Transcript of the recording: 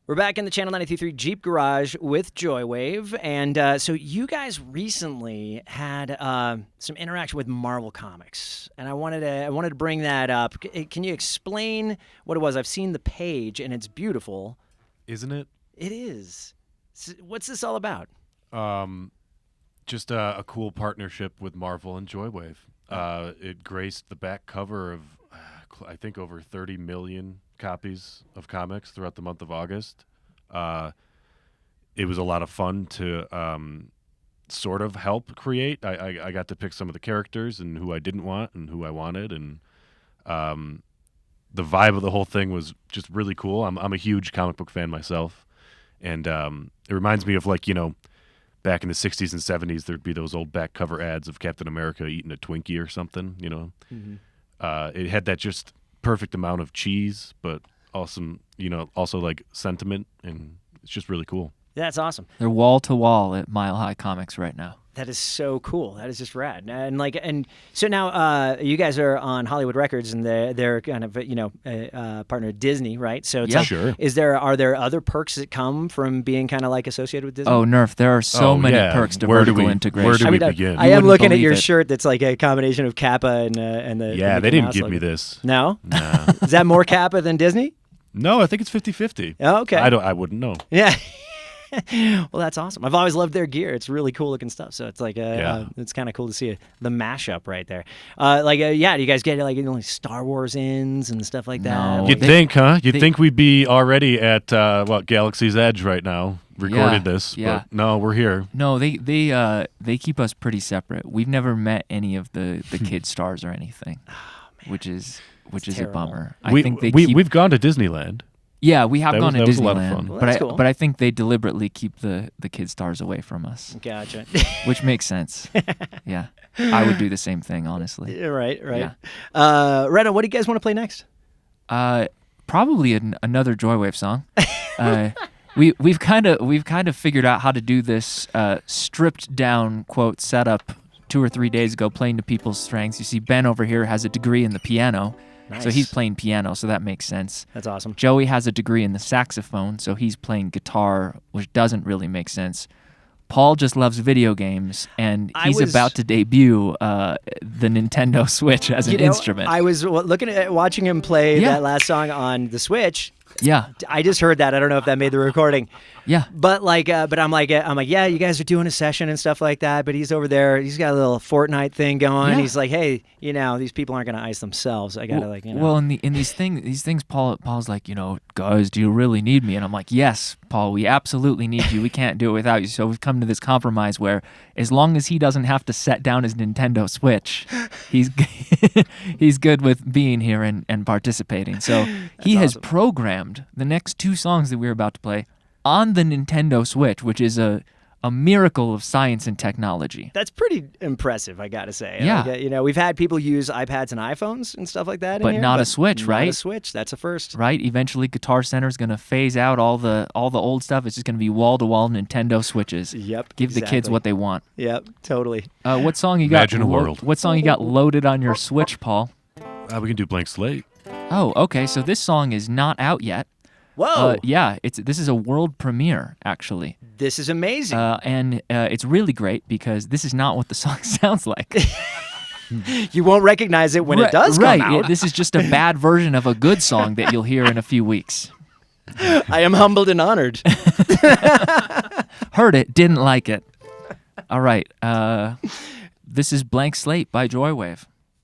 We're back in the Channel 93 Jeep Garage with Joywave, and so you guys recently had some interaction with Marvel Comics, and I wanted to bring that up. Can you explain what it was? I've seen the page, and it's beautiful. Isn't it? It is. What's this all about? Just a cool partnership with Marvel and Joywave. It graced the back cover of, I think, over 30 million copies of comics throughout the month of August. It was a lot of fun to sort of help create. I got to pick some of the characters and who I didn't want and who I wanted, and the vibe of the whole thing was just really cool. I'm a huge comic book fan myself, and it reminds me of, like, back in the 60s and 70s, there'd be those old back cover ads of Captain America eating a Twinkie or something, Mm-hmm. It had that just perfect amount of cheese, but awesome, also like sentiment, and it's just really cool. That's awesome. They're wall to wall at Mile High Comics right now. That is so cool. That is just rad. And so now you guys are on Hollywood Records, and they're kind of partner with Disney, right? So it's Yeah. like, Sure. Are there other perks that come from being kind of like associated with Disney? Oh, Nerf, there are so many perks to vertical integration. Where do we begin? I am looking at your believe it. shirt that's like a combination of Kappa and the Yeah, Mickey they didn't Mouse give logo. me this. No? Nah. Is that more Kappa than Disney? No, I think it's 50-50. Oh, okay. I wouldn't know. Yeah. Well, that's awesome. I've always loved their gear. It's really cool looking stuff. So it's like, it's kind of cool to see the mashup right there. Do you guys get like Star Wars ins and stuff like that? No. You'd think, huh? You'd think we'd be already at Galaxy's Edge right now, recorded this. Yeah. But no, we're here. No, they keep us pretty separate. We've never met any of the kid stars or anything, which is That's a terrible. bummer. We've gone to Disneyland. Yeah, we have gone to that was a lot of Disneyland, fun. Well, but that's cool. I think they deliberately keep the kid stars away from us, Gotcha. which makes sense. Yeah, I would do the same thing, honestly. Right. Yeah. Rena, what do you guys want to play next? Probably another Joywave song. We've kind of figured out how to do this stripped down quote setup 2 or 3 days ago, playing to people's strengths. You see, Ben over here has a degree in the piano. Nice. So he's playing piano, so that makes sense. That's awesome. Joey has a degree in the saxophone, so he's playing guitar, which doesn't really make sense. Paul just loves video games, and he's about to debut the Nintendo Switch as an instrument. I was watching him play that last song on the Switch. Yeah. I just heard that. I don't know if that made the recording. Yeah. But I'm like, yeah, you guys are doing a session and stuff like that. But he's over there. He's got a little Fortnite thing going. Yeah. He's like, hey, these people aren't going to ice themselves. I gotta Well, in these things, Paul's like, guys, do you really need me? And I'm like, yes, Paul, we absolutely need you. We can't do it without you. So we've come to this compromise where, as long as he doesn't have to set down his Nintendo Switch, he's he's good with being here and participating. So he has programmed the next 2 songs that we're about to play on the Nintendo Switch, which is a miracle of science and technology. That's pretty impressive, I gotta say. Yeah. We've had people use iPads and iPhones and stuff like that. But not a Switch, right? Not a Switch. That's a first. Right? Eventually, Guitar Center is going to phase out all the old stuff. It's just going to be wall-to-wall Nintendo Switches. Yep. Give the kids what they want. Yep. Totally. What song you got? Imagine a world. What song you got loaded on your Switch, Paul? We can do Blank Slate. Oh, okay. So this song is not out yet. Whoa. Yeah, this is a world premiere, actually. This is amazing. And it's really great because this is not what the song sounds like. You won't recognize it when it does come out. Right. This is just a bad version of a good song that you'll hear in a few weeks. I am humbled and honored. Heard it, didn't like it. All right. This is Blank Slate by Joywave.